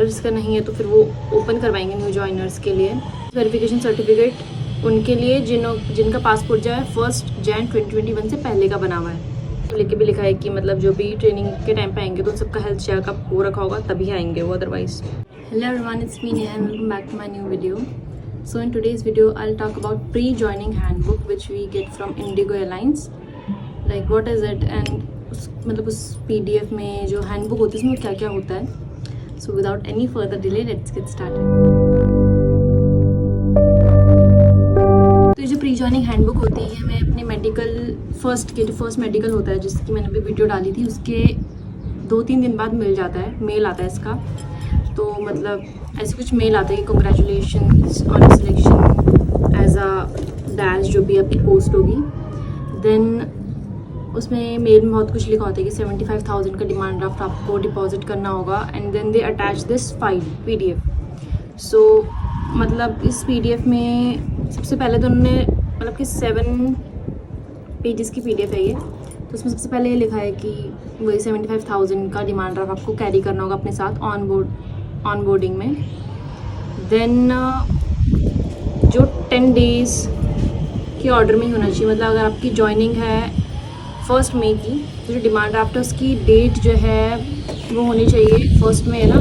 पर इसका नहीं है तो फिर वो ओपन करवाएंगे न्यू जॉइनर्स के लिए। वेरिफिकेशन सर्टिफिकेट उनके लिए जिनका पासपोर्ट जो है 1 जनवरी 2021 से पहले का बना हुआ है। तो लेके भी लिखा है कि मतलब जो भी ट्रेनिंग के टाइम पे आएंगे तो सबका हेल्थ चेकअप हो रखा होगा तभी आएंगे वो, otherwise. Hello everyone, it's me Neha and welcome back to my new video. So in today's video I will talk about pre joining handbook which we get from IndiGo airlines. Like what is it and मतलब उस PDF में जो handbook होती है उसमें क्या क्या होता है। So without any further delay let's get started. तो ये जो प्री जॉइनिंग हैंडबुक होती है मैं अपने मेडिकल फर्स्ट मेडिकल होता है जिसकी मैंने अभी वीडियो डाली थी, उसके 2-3 दिन बाद मिल जाता है, मेल आता है इसका। तो मतलब ऐसे कुछ मेल आता है कि congratulations on selection as a dash जो भी आपकी पोस्ट होगी। देन उसमें मेल में बहुत कुछ लिखा होता है कि 75,000 का डिमांड ड्राफ्ट आपको डिपॉजिट करना होगा and then they attach this file PDF। सो मतलब इस PDF में सबसे पहले तो उन्होंने मतलब कि 7 पेजेस की PDF है ये। तो उसमें सबसे पहले ये लिखा है कि वही 75,000 का डिमांड ड्राफ्ट आपको कैरी करना होगा अपने साथ ऑन बोर्डिंग में। देन जो 10 डेज़ के ऑर्डर में ही होना चाहिए, मतलब अगर आपकी जॉइनिंग है 1 मई की तो जो डिमांड ड्राफ्ट है उसकी डेट जो है वो होनी चाहिए 1 मई है ना,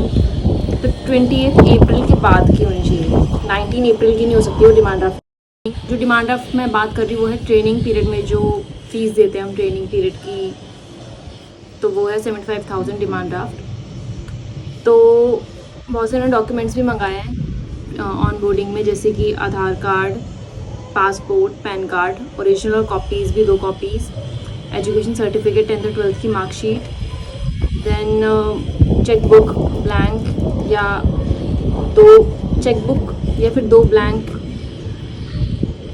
तो 28 अप्रैल के बाद की होनी चाहिए। 19 अप्रैल की नहीं हो सकती वो डिमांड ड्राफ्ट। जो डिमांड ड्राफ्ट मैं बात कर रही हूँ वो है ट्रेनिंग पीरियड में जो फीस देते हैं हम ट्रेनिंग पीरियड की, तो वो है 75,000 डिमांड ड्राफ्ट। तो बहुत सारे डॉक्यूमेंट्स भी मंगाए हैं ऑन बोर्डिंग में, जैसे कि Aadhaar card, passport, PAN card, original और कॉपीज़ भी 2 कॉपीज़, एजुकेशन सर्टिफिकेट 10th और 12th की मार्कशीट, देन चेकबुक ब्लैंक या 2 चेकबुक या फिर 2 ब्लैंक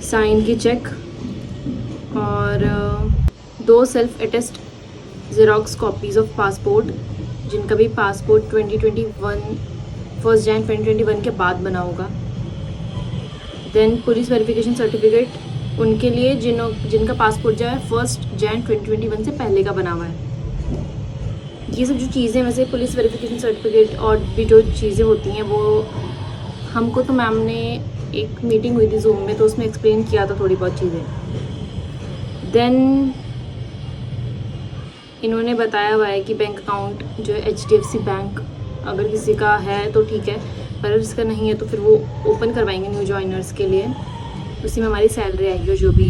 साइन की चेक, और 2 self attest xerox copies of passport जिनका भी पासपोर्ट 1 जनवरी 2021 के बाद बना होगा। देन पुलिस वेरिफिकेशन सर्टिफिकेट उनके लिए जिनका पासपोर्ट जो है 1 जनवरी 2021 से पहले का बना हुआ है। ये सब जो चीज़ें वैसे पुलिस वेरिफिकेशन सर्टिफिकेट और भी जो चीज़ें होती हैं वो हमको तो मैम ने एक मीटिंग हुई थी जूम में तो उसमें एक्सप्लेन किया था थोड़ी बहुत चीज़ें। देन इन्होंने बताया हुआ है कि बैंक अकाउंट जो है HDFC बैंक अगर किसी का है तो ठीक है, पर इसका नहीं है तो फिर वो ओपन करवाएंगे न्यू जॉइनर्स के लिए। उसी में हमारी सैलरी आएगी और जो भी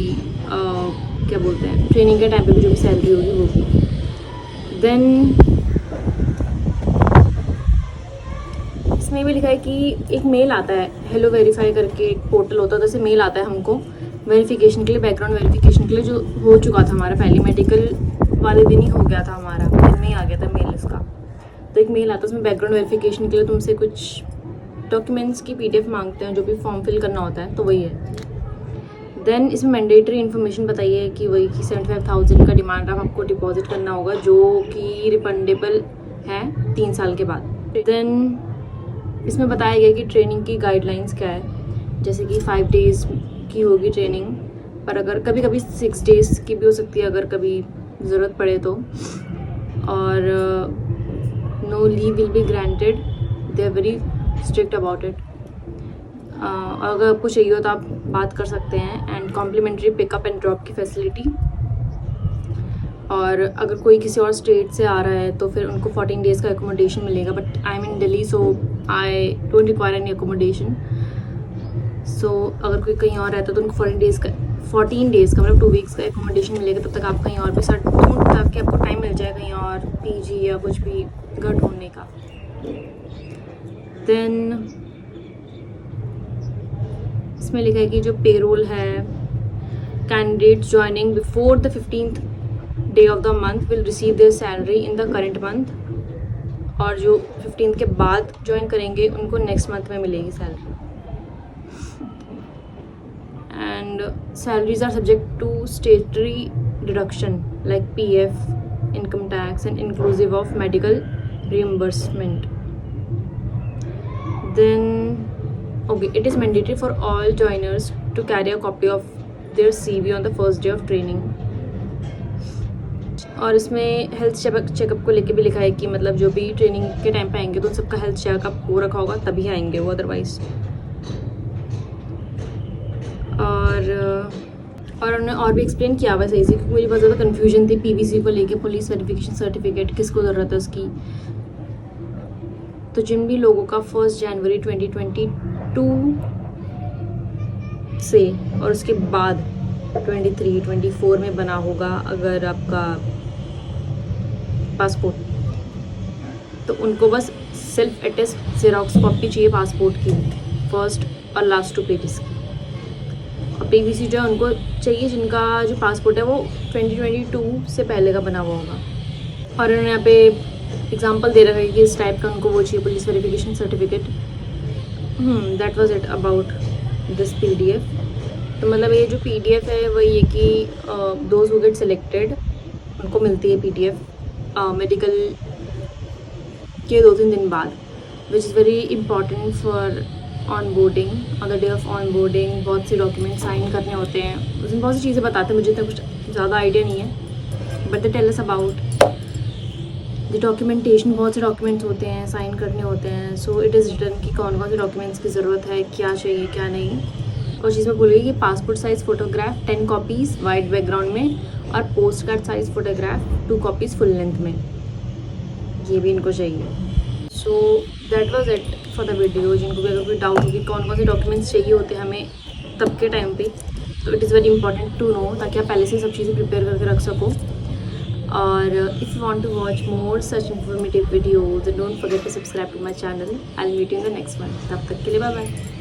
क्या बोलते हैं ट्रेनिंग के टाइम पे भी जो भी सैलरी होगी वो भी। देन इसमें भी लिखा है कि एक मेल आता है, हेलो वेरीफाई करके एक पोर्टल होता है, तो ऐसे मेल आता है हमको वेरिफिकेशन के लिए, बैकग्राउंड वेरिफिकेशन के लिए, जो हो चुका था हमारा पहले मेडिकल वाले दिन ही हो गया था, हमारा दिन में ही आ गया था मेल इसका। तो एक मेल आता है उसमें बैकग्राउंड वेरिफिकेशन के लिए तुमसे कुछ डॉक्यूमेंट्स की PDF मांगते हैं, जो भी फॉर्म फिल करना होता है, तो वही है। देन इसमें मैंडेटरी इन्फॉर्मेशन बताइए कि वही कि 75,000 का डिमांड ड्राफ्ट आपको डिपॉजिट करना होगा जो कि रिफंडेबल है 3 साल के बाद। देन इसमें बताया गया कि ट्रेनिंग की गाइडलाइंस क्या है, जैसे कि 5 डेज़ की होगी ट्रेनिंग, पर अगर कभी कभी 6 डेज़ की भी हो सकती है अगर कभी ज़रूरत पड़े तो, और no leave will be granted, they are very strict about it. अगर आपको चाहिए हो तो आप बात कर सकते हैं। And complimentary pickup and drop की फैसिलिटी, और अगर कोई किसी और स्टेट से आ रहा है तो फिर उनको 14 डेज़ का एकोमोडेशन मिलेगा, but I am in Delhi so I don't require any accommodation. So अगर कोई कहीं और रहता है तो उनको 14 डेज़ का मतलब 2 वीक्स का एकोमोडेशन मिलेगा, तब तक आप कहीं और भी सेट ताकि आपको टाइम मिल जाए कहीं और PG या कुछ भी घर ढूंढने का। देन इसमें लिखा है कि जो पेरोल है, candidates joining before the 15th day of the month will receive there salary in the current month, और जो 15th के बाद ज्वाइन करेंगे उनको नेक्स्ट मंथ में मिलेगी salary. And salaries are subject to statutory deduction like PF, income tax and inclusive of medical reimbursement. Then okay, it is mandatory for all joiners to carry a copy of their CV on the first day of training. और इसमें health checkup को लेके भी लिखा है कि मतलब जो भी ट्रेनिंग के टाइम पे आएंगे तो उन सबका हेल्थ चेकअप हो रखा होगा तभी आएंगे वो, अदरवाइज़। और उन्होंने और भी एक्सप्लेन किया हुआ सही से, क्योंकि मुझे बहुत ज़्यादा कन्फ्यूजन थी पीवीसी को लेके, पुलिस वेरिफिकेशन सर्टिफिकेट किसको ज़रूरत है उसकी। तो जिन भी लोगों का 1 जनवरी 2022 से और उसके बाद 23-24 में बना होगा अगर आपका पासपोर्ट, तो उनको बस सेल्फ अटेस्ट ज़ेरॉक्स कॉपी चाहिए पासपोर्ट की, फर्स्ट और लास्ट 2 पेजेस की। और पीवीसी जो है उनको चाहिए जिनका जो पासपोर्ट है वो 2022 से पहले का बना हुआ होगा। और उन्होंने यहाँ पे एग्जांपल दे रखा है कि इस टाइप का उनको वो चाहिए, police verification certificate. That was it about this PDF. तो मतलब ये जो पीडीएफ है वो ये कि दोज हु गेट सिलेक्टेड उनको मिलती है पीडीएफ मेडिकल के 2-3 दिन बाद, which is very important for on boarding. On the day of on boarding बहुत से डॉक्यूमेंट साइन करने होते हैं, उसमें बहुत सी चीज़ें बताते हैं, मुझे तो कुछ ज़्यादा आइडिया नहीं है, but they tell us about the documentation. बहुत से डॉक्यूमेंट्स होते हैं, साइन करने होते हैं, सो इट इज़ रिटन कि कौन कौन से डॉक्यूमेंट्स की ज़रूरत है, क्या चाहिए क्या नहीं। और चीज़ मैं भूल गई कि passport size photograph 10 copies white background में और post card size photograph 2 copies full length में, ये भी इनको चाहिए। So that was it for the video. जिनको भी अगर कोई डाउट होगी कौन कौन से डॉक्यूमेंट्स चाहिए होते हैं हमें तब के टाइम पे, तो it is very important to know, ताकि आप पहले से सब चीज़ें प्रिपेयर करके रख सको। और if you want to watch more such informative videos, don't forget to subscribe to my channel. I will meet you in the next one. तब तक के लिए बाय बाय।